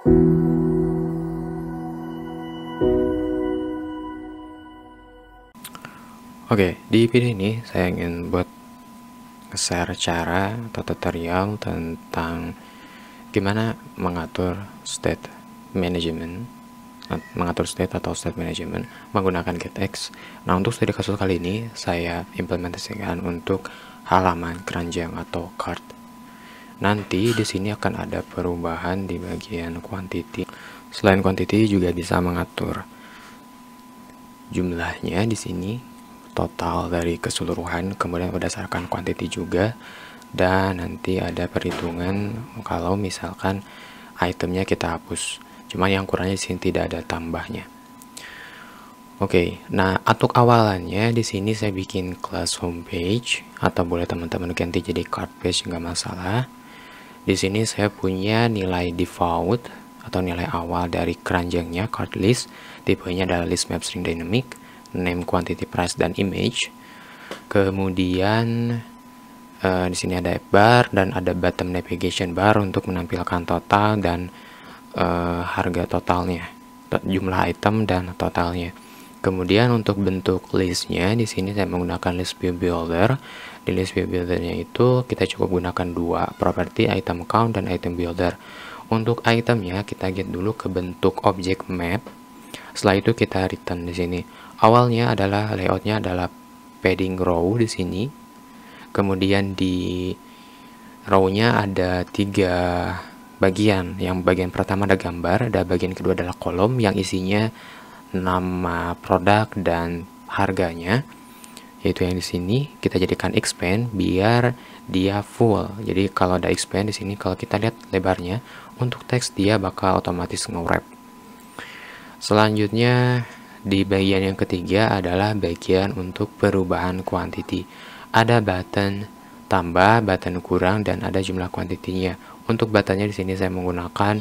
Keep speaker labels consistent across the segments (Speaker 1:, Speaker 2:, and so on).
Speaker 1: Oke, di video ini saya ingin buat share cara atau tutorial tentang gimana mengatur state management, atau state management menggunakan GetX. Nah, untuk studi kasus kali ini saya implementasikan untuk halaman keranjang atau cart. Nanti di sini akan ada perubahan di bagian quantity. Selain quantity juga bisa mengatur jumlahnya di sini, total dari keseluruhan, kemudian berdasarkan quantity juga, dan nanti ada perhitungan kalau misalkan itemnya kita hapus. Cuma yang kurangnya di sini tidak ada tambahnya. Oke, nah untuk awalannya di sini saya bikin kelas homepage atau boleh teman-teman ganti jadi cart page, nggak masalah. Di sini saya punya nilai default atau nilai awal dari keranjangnya cart list, tipenya adalah list map string dynamic, name, quantity, price, dan image. Kemudian di sini ada bar dan ada bottom navigation bar untuk menampilkan total dan harga totalnya, jumlah item dan totalnya. Kemudian untuk bentuk listnya di sini saya menggunakan list view builder. Di list view buildernya itu kita cukup gunakan dua, property item count dan item builder. Untuk itemnya kita get dulu ke bentuk object map. Setelah itu kita return di sini. Awalnya adalah layoutnya adalah padding row di sini. Kemudian di row-nya ada 3 bagian. Yang bagian pertama ada gambar, ada bagian kedua adalah kolom yang isinya nama produk dan harganya. Yaitu yang di sini kita jadikan expand biar dia full. Jadi kalau ada expand di sini, kalau kita lihat lebarnya, untuk teks dia bakal otomatis nge-wrap. Selanjutnya di bagian yang ketiga adalah bagian untuk perubahan quantity. Ada button tambah, button kurang, dan ada jumlah kuantitinya. Untuk buttonnya di sini saya menggunakan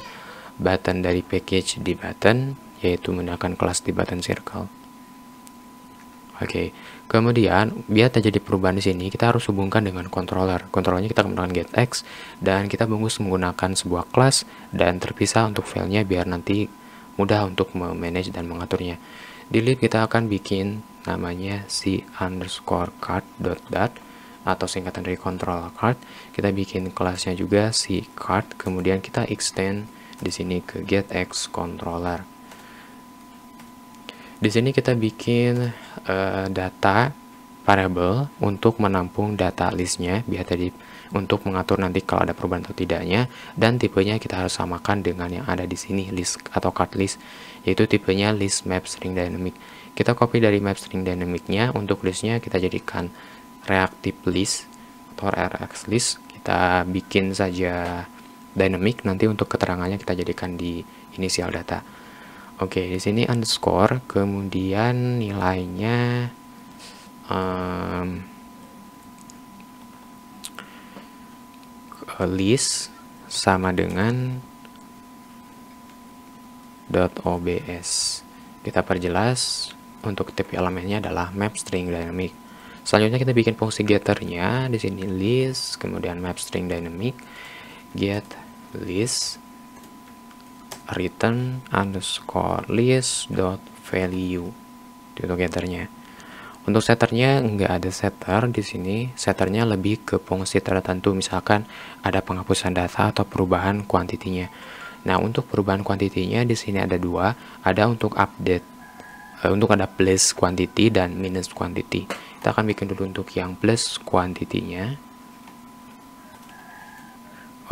Speaker 1: button dari package di button, yaitu menggunakan kelas di button circle. Oke, kemudian biar terjadi perubahan di sini kita harus hubungkan dengan controller. Controllernya kita menggunakan getX dan kita bungkus menggunakan sebuah kelas dan terpisah untuk filenya biar nanti mudah untuk memanage dan mengaturnya. Di lib kita akan bikin namanya c_cart.dat atau singkatan dari control cart. Kita bikin kelasnya juga c_cart, kemudian kita extend di sini ke getX controller. Di sini kita bikin data variable untuk menampung data listnya biar tadi untuk mengatur nanti kalau ada perubahan atau tidaknya, dan tipenya kita harus samakan dengan yang ada di sini list atau cart list, yaitu tipenya list map string dynamic. Kita copy dari map string dynamicnya, untuk listnya kita jadikan reactive list atau RX list. Kita bikin saja dynamic, nanti untuk keterangannya kita jadikan di initial data. Oke, di sini underscore, kemudian nilainya list sama dengan .obs. Kita perjelas untuk tipe elemennya adalah map string dynamic. Selanjutnya kita bikin fungsi getternya di sini list, kemudian map string dynamic, get list return underscore list dot value. Itu getternya. Untuk setternya nggak ada setter di sini. Setternya lebih ke fungsi tertentu, misalkan ada penghapusan data atau perubahan kuantitinya. Nah, untuk perubahan kuantitinya di sini ada dua. Ada untuk update, untuk ada plus quantity dan minus quantity. Kita akan bikin dulu untuk yang plus quantity-nya.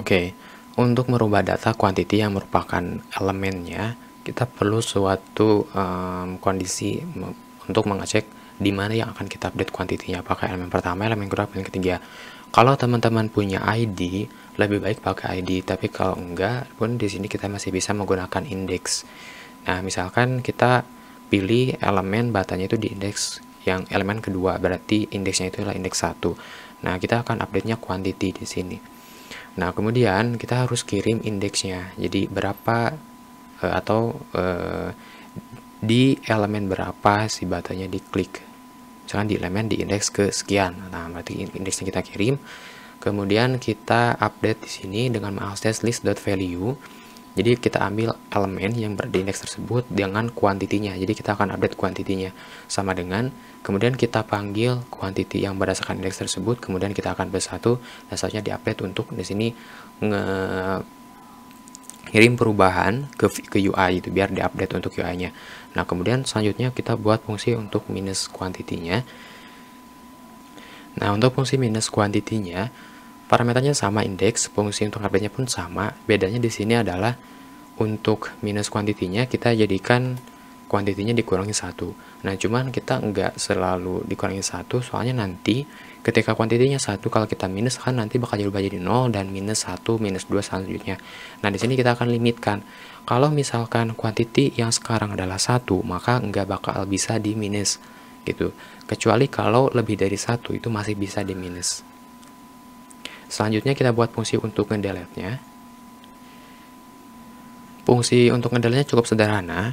Speaker 1: Oke, untuk merubah data quantity yang merupakan elemennya, kita perlu suatu kondisi untuk mengecek di mana yang akan kita update kuantitinya, apakah elemen pertama, elemen kedua, elemen ketiga. Kalau teman-teman punya ID, lebih baik pakai ID, tapi kalau enggak pun di sini kita masih bisa menggunakan indeks. Nah, misalkan kita pilih elemen batanya itu di indeks yang elemen kedua, berarti indeksnya itu adalah indeks 1. Nah, kita akan update-nya quantity di sini. Nah, kemudian kita harus kirim indeksnya. Jadi berapa di elemen berapa si batanya diklik. Misalkan di elemen di indeks ke sekian. Nah, berarti indeksnya kita kirim. Kemudian kita update di sini dengan access list.value. Jadi kita ambil elemen yang berada di indeks tersebut dengan kuantitinya. Jadi kita akan update kuantitinya sama dengan kemudian kita panggil kuantiti yang berdasarkan indeks tersebut, kemudian kita akan bersatu dan selanjutnya diupdate untuk di sini ngirim perubahan ke UI itu biar diupdate untuk UI-nya. Nah, kemudian selanjutnya kita buat fungsi untuk minus kuantitinya. Nah, untuk fungsi minus kuantitinya, parameternya sama indeks, fungsi untuk update-nya pun sama. Bedanya di sini adalah untuk minus kuantitinya kita jadikan kuantitinya dikurangi 1. Nah, cuman kita nggak selalu dikurangi 1, soalnya nanti ketika kuantitinya 1, kalau kita minus kan nanti bakal berubah jadi 0 dan minus 1, minus 2 selanjutnya. Nah, di sini kita akan limitkan. Kalau misalkan kuantiti yang sekarang adalah 1, maka nggak bakal bisa di minus gitu. Kecuali kalau lebih dari 1 itu masih bisa di minus. Selanjutnya kita buat fungsi untuk ngedelete-nya. Fungsi untuk ngedelete-nya cukup sederhana.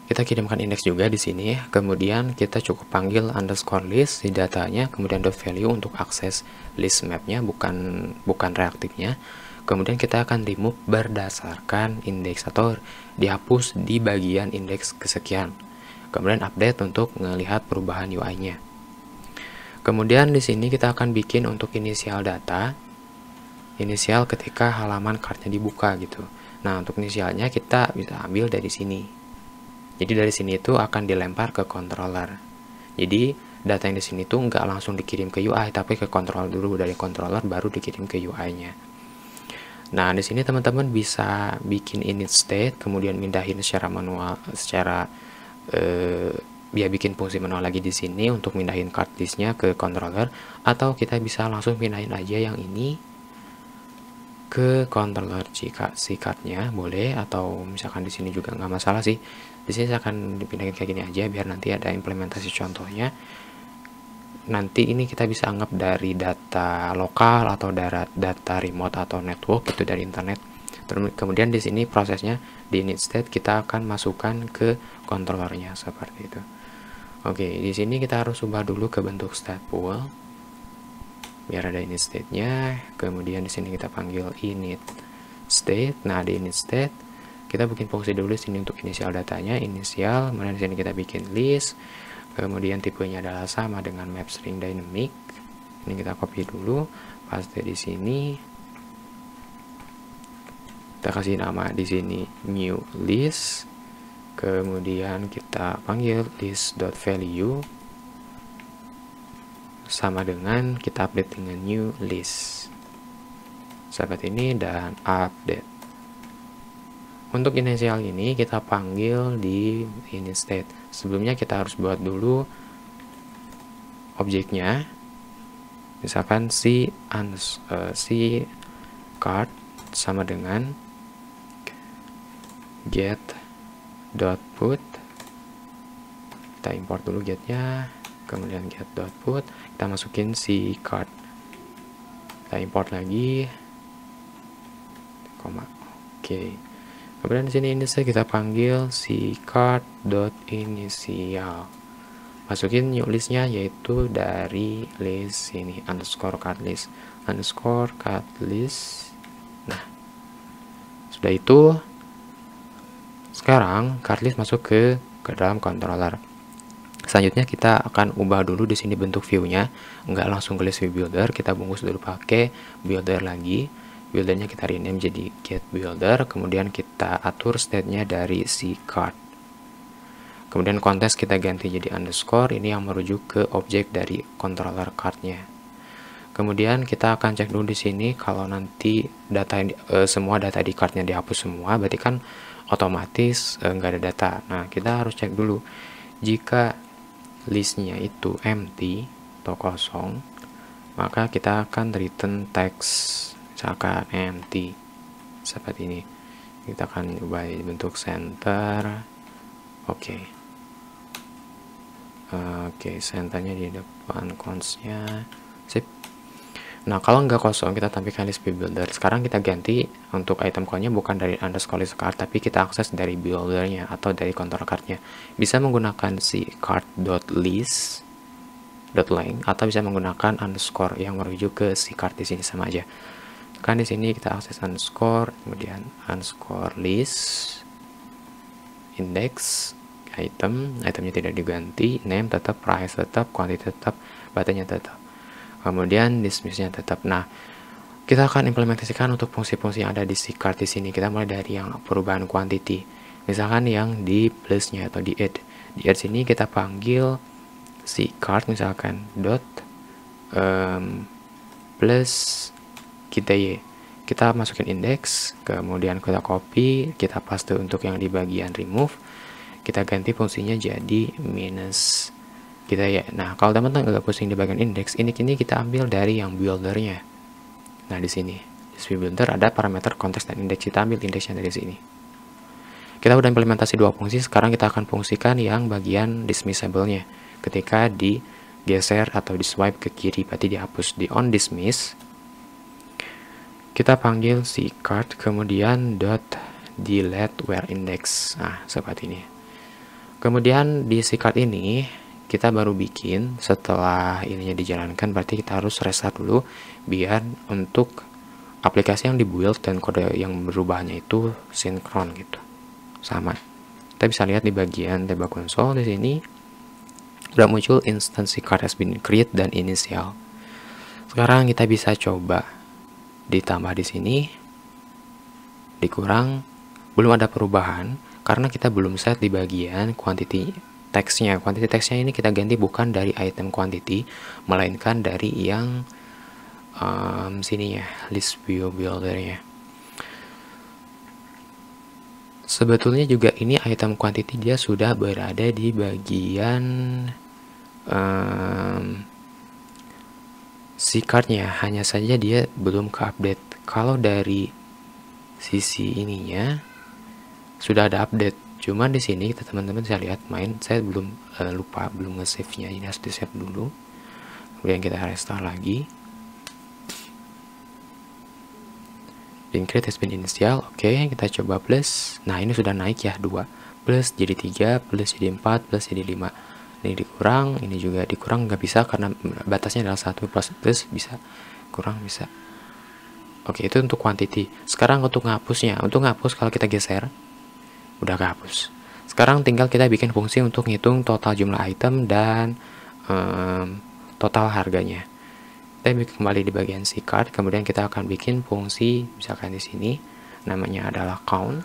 Speaker 1: Kita kirimkan indeks juga di sini. Kemudian kita cukup panggil underscore list di datanya, kemudian dot value untuk akses list map-nya, bukan reaktifnya. Kemudian kita akan remove berdasarkan indeks atau dihapus di bagian indeks kesekian. Kemudian update untuk melihat perubahan UI-nya. Kemudian di sini kita akan bikin untuk inisial data, inisial ketika halaman kartnya dibuka gitu. Nah, untuk inisialnya kita bisa ambil dari sini. Jadi dari sini itu akan dilempar ke controller. Jadi data yang di sini tuh nggak langsung dikirim ke UI, tapi ke controller dulu, dari controller baru dikirim ke UI-nya. Nah, di sini teman-teman bisa bikin init state, kemudian mindahin secara manual, bikin fungsi manual lagi di sini untuk mindahin card list-nya ke controller, atau kita bisa langsung pindahin aja yang ini ke controller jika si card-nya boleh, atau misalkan di sini juga nggak masalah sih. Di sini saya akan dipindahin kayak gini aja biar nanti ada implementasi contohnya. Nanti ini kita bisa anggap dari data lokal atau data remote atau network itu dari internet. Kemudian di sini prosesnya di init state kita akan masukkan ke controllernya seperti itu. Oke, di sini kita harus ubah dulu ke bentuk stateful biar ada init state-nya. Kemudian di sini kita panggil init state. Nah, di init state kita bikin fungsi dulu di sini untuk inisial datanya, inisial. Kemudian di sini kita bikin list. Kemudian tipenya adalah sama dengan map string dynamic. Ini kita copy dulu, paste di sini. Kita kasih nama di sini new list. Kemudian kita panggil list.value sama dengan kita update dengan new list seperti ini dan update. Untuk inisial ini kita panggil di init state. Sebelumnya kita harus buat dulu objeknya, misalkan si card sama dengan get.put. Kita import dulu getnya, kemudian get.put, kita masukin si card, kita import lagi, koma. Oke. Kemudian di sini indexnya kita panggil si card.initial. Masukin new listnya yaitu dari list ini underscore card list. Nah, sudah itu sekarang card list masuk ke dalam controller. Selanjutnya kita akan ubah dulu di sini bentuk view-nya, nggak langsung ke list view builder, kita bungkus dulu pakai builder lagi. Buildernya kita rename jadi get builder, kemudian kita atur state-nya dari si card. Kemudian kontes kita ganti jadi underscore, ini yang merujuk ke objek dari controller card-nya. Kemudian kita akan cek dulu di sini kalau nanti data semua data di card-nya dihapus semua, berarti kan otomatis nggak ada data. Nah, kita harus cek dulu jika listnya itu empty atau kosong, maka kita akan return text misalkan empty seperti ini. Kita akan ubah bentuk center. Oke, centernya di depan consnya. Sip. Nah, kalau nggak kosong kita tampilkan list view builder. Sekarang kita ganti untuk item code-nya bukan dari underscore list card, tapi kita akses dari buildernya atau dari control card-nya. Bisa menggunakan si card.list.length atau bisa menggunakan underscore yang merujuk ke si card di sini sama aja. Kan di sini kita akses underscore, kemudian underscore list, index, itemnya tidak diganti, name tetap, price tetap, quantity tetap, buttonnya tetap. Kemudian dismissnya tetap. Nah, kita akan implementasikan untuk fungsi-fungsi yang ada di si card di sini. Kita mulai dari yang perubahan quantity. Misalkan yang di plusnya atau di add. Di add sini kita panggil si card misalkan dot plus kita kita masukin index, kemudian kita copy, kita paste untuk yang di bagian remove, kita ganti fungsinya jadi minus kita ya. Nah, kalau teman-teman nggak pusing di bagian index, ini kita ambil dari yang buildernya. Nah, di sini di builder ada parameter konteks dan indeks, kita ambil indeksnya dari sini. Kita udah implementasi dua fungsi, sekarang kita akan fungsikan yang bagian dismissible-nya. Ketika digeser atau di swipe ke kiri, berarti dihapus. Di on dismiss, kita panggil si card, kemudian dot delete where index. Nah, seperti ini. Kemudian di si card ini, kita baru bikin setelah ininya dijalankan, berarti kita harus restart dulu biar untuk aplikasi yang dibuild dan kode yang berubahnya itu sinkron gitu, sama. Kita bisa lihat di bagian table console di sini udah muncul instance card has been create dan initial. Sekarang kita bisa coba ditambah di sini, dikurang, belum ada perubahan karena kita belum set di bagian quantity text-nya. Quantity text-nya ini kita ganti bukan dari item quantity, melainkan dari yang sini ya, list view builder-nya. Sebetulnya juga ini item quantity dia sudah berada di bagian si card-nya, hanya saja dia belum ke-update. Kalau dari sisi ininya sudah ada update, cuman di sini kita teman-teman bisa lihat saya belum lupa belum nge-save-nya, ini harus di-save dulu. Kemudian kita restart lagi. Create has been initial. Oke, kita coba plus. Nah, ini sudah naik ya, 2 plus jadi 3, plus jadi 4, plus jadi 5. Ini dikurang, ini juga dikurang, nggak bisa karena batasnya adalah 1, plus bisa, kurang bisa. Oke, itu untuk quantity. Sekarang untuk ngapusnya, kalau kita geser udah kehapus. Sekarang tinggal kita bikin fungsi untuk ngitung total jumlah item dan total harganya. Kita kembali di bagian si card, kemudian kita akan bikin fungsi, misalkan di sini namanya adalah count.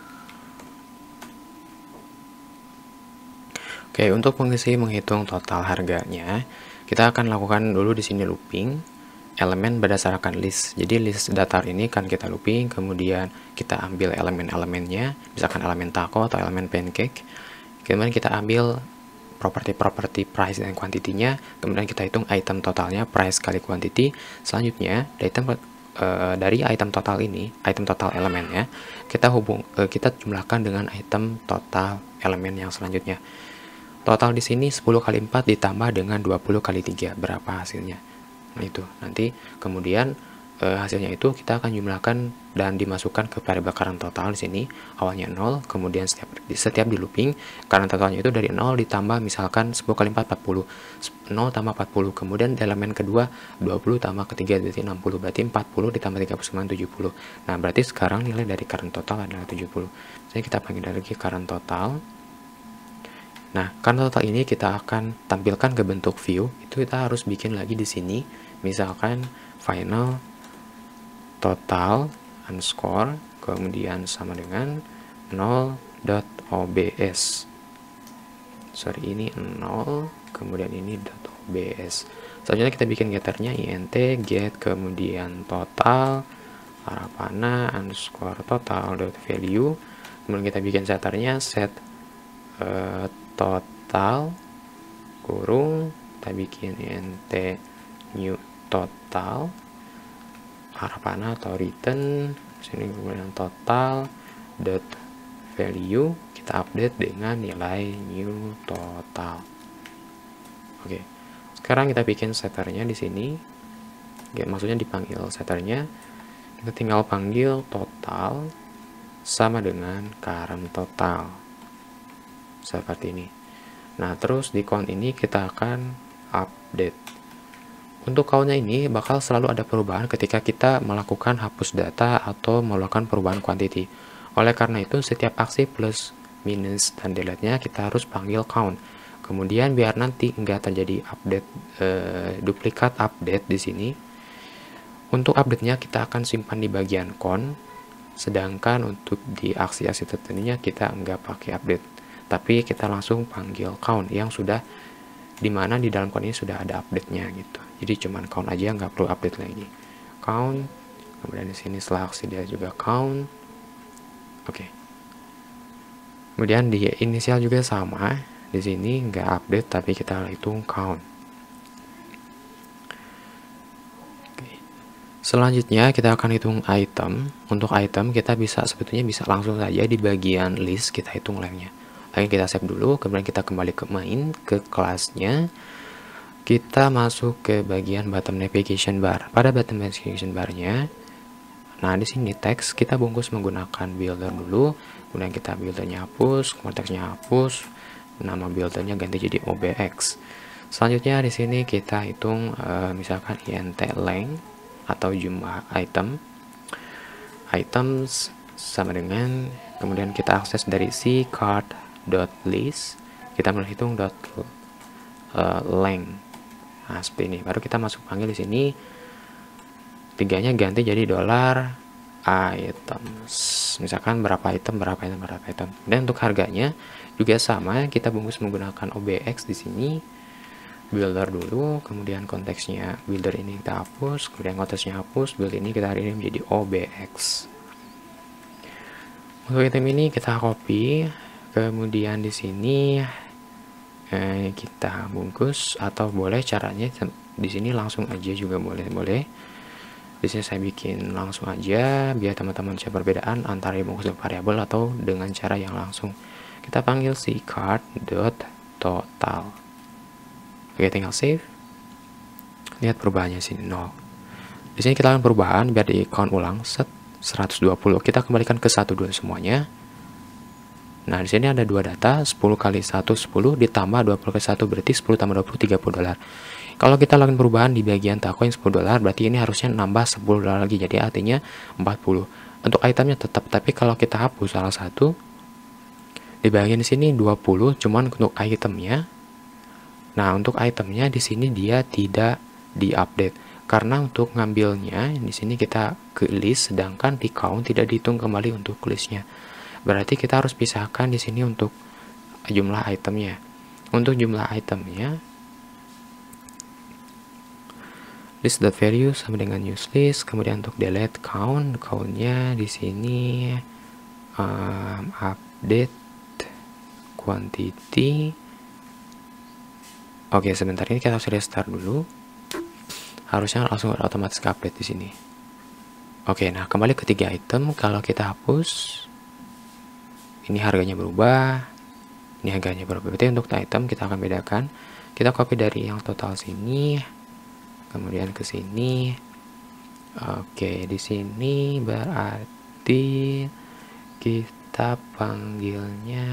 Speaker 1: Oke, untuk fungsi menghitung total harganya, kita akan lakukan dulu di sini looping elemen berdasarkan list. Jadi list datar ini kan kita looping, kemudian kita ambil elemen-elemennya, misalkan elemen taco atau elemen pancake. Kemudian kita ambil properti price dan quantity-nya, kemudian kita hitung item totalnya, price kali quantity. Selanjutnya dari item total ini, item total elemennya, kita jumlahkan dengan item total elemen yang selanjutnya. Total di sini 10 kali 4 ditambah dengan 20 kali 3, berapa hasilnya? Nah, itu nanti kemudian hasilnya itu kita akan jumlahkan dan dimasukkan ke variabel current total di sini, awalnya 0, kemudian setiap di looping current totalnya itu dari 0 ditambah misalkan 10 kali 4 40, 0 tambah 40, kemudian elemen kedua 20 tambah ketiga berarti 60, berarti 40 ditambah 39 70. Nah, berarti sekarang nilai dari current total adalah 70. Jadi kita panggil lagi current total. Nah, current total ini kita akan tampilkan ke bentuk view, itu kita harus bikin lagi di sini, misalkan final total underscore, kemudian sama dengan 0.obs. Sorry, ini 0, kemudian ini .obs. Selanjutnya kita bikin getternya int get, kemudian total arapana underscore total dot value. Kemudian kita bikin setternya set total kurung, kita bikin int new total arapana atau return sini, kemudian total dot value kita update dengan nilai new total. Oke, sekarang kita bikin setternya di sini. Maksudnya dipanggil setternya, kita tinggal panggil total sama dengan current total seperti ini. Nah, terus di count ini kita akan update Untuk count-nya ini bakal selalu ada perubahan ketika kita melakukan hapus data atau melakukan perubahan quantity. Oleh karena itu, setiap aksi plus, minus, dan delete-nya kita harus panggil count. Kemudian biar nanti nggak terjadi update, duplikat update di sini. Untuk update-nya kita akan simpan di bagian count, sedangkan untuk di aksi-aksi tertentunya kita nggak pakai update, tapi kita langsung panggil count yang sudah, dimana di dalam count ini sudah ada update-nya gitu. Jadi cuman count aja, nggak perlu update lagi. Count, kemudian di sini setelah aksi dia juga count. Oke. Kemudian di inisial juga sama. Di sini nggak update tapi kita hitung count. Selanjutnya kita akan hitung item. Untuk item kita sebetulnya bisa langsung saja di bagian list kita hitung lengthnya. Lalu kita save dulu, kemudian kita kembali ke main, ke kelasnya. Kita masuk ke bagian bottom navigation bar. Pada bottom navigation barnya, nah di sini teks kita bungkus menggunakan builder dulu, kemudian kita buildernya hapus, kemudian teksnya hapus, nama buildernya ganti jadi OBX. Selanjutnya di sini kita hitung misalkan int length atau jumlah item. Items sama dengan, kemudian kita akses dari card.list, kita menghitung length. Nah, seperti ini. Baru kita masuk panggil di sini. 3-nya ganti jadi $items. Misalkan berapa item. Dan untuk harganya juga sama, kita bungkus menggunakan OBX di sini. Builder dulu, kemudian konteksnya builder ini kita hapus, kemudian konteksnya hapus, build ini kita hari ini menjadi OBX. Untuk item ini kita copy, kemudian di sini kita bungkus, atau boleh caranya di sini langsung aja juga boleh. Di sini saya bikin langsung aja biar teman-teman bisa perbedaan antara bungkus dan variabel atau dengan cara yang langsung. Kita panggil si card.total. Oke, tinggal save. Lihat perubahannya sini 0. Di sini kita akan perubahan biar di count ulang 120. Kita kembalikan ke 12 semuanya. Nah, di sini ada dua data, 10 kali 1 10 ditambah 20 kali 1 berarti 10 tambah 20 $30. Kalau kita lakukan perubahan di bagian tako yang $10, berarti ini harusnya nambah $10 lagi, jadi artinya 40. Untuk itemnya tetap, tapi kalau kita hapus salah satu di bagian sini 20 cuman untuk itemnya. Nah, untuk itemnya di sini dia tidak diupdate karena untuk ngambilnya di sini kita ke list, sedangkan di count tidak dihitung kembali untuk listnya. Berarti kita harus pisahkan di sini untuk jumlah itemnya. Untuk jumlah itemnya, list.value sama dengan useList. Kemudian untuk delete countnya di sini update quantity. Oke, sebentar ini kita harus restart dulu. Harusnya langsung otomatis update di sini. Oke, nah kembali ke 3 item. Kalau kita hapus, ini harganya berubah, ini harganya berubah. Berarti untuk item kita akan bedakan. Kita copy dari yang total sini, kemudian ke sini. Oke, di sini berarti kita panggilnya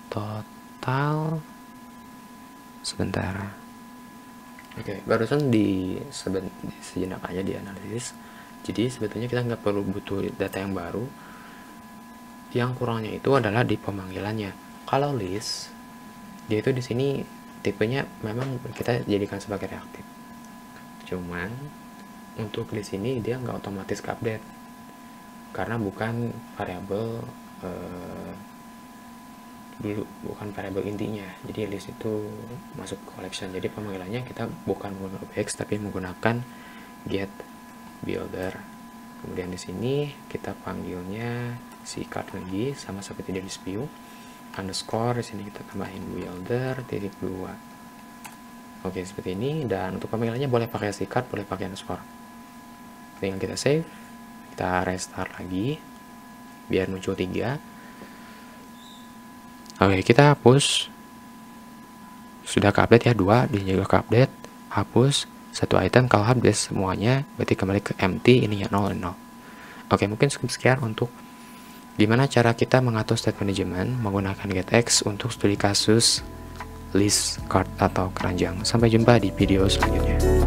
Speaker 1: total. Sebentar. Oke, barusan sejenak aja di analisis. Jadi sebetulnya kita nggak perlu butuh data yang baru. Yang kurangnya itu adalah di pemanggilannya. Kalau list, dia itu di sini tipenya memang kita jadikan sebagai reaktif. Cuman untuk di sini dia nggak otomatis update karena bukan variabel dulu, bukan variabel intinya. Jadi list itu masuk collection. Jadi pemanggilannya kita bukan menggunakan OBX tapi menggunakan get builder. Kemudian di sini kita panggilnya si card lagi sama seperti di view underscore. Di sini kita tambahin builder titik 2. Oke, seperti ini. Dan untuk panggilannya boleh pakai si card, boleh pakai underscore. Tinggal kita save, kita restart lagi biar muncul 3. Oke, kita hapus. Sudah ke update ya 2, dia juga ke update. Hapus satu item. Kalau habis semuanya berarti kembali ke empty, ini ya 0 0. Oke, mungkin sekian untuk gimana cara kita mengatur state management menggunakan getX untuk studi kasus list card atau keranjang. Sampai jumpa di video selanjutnya.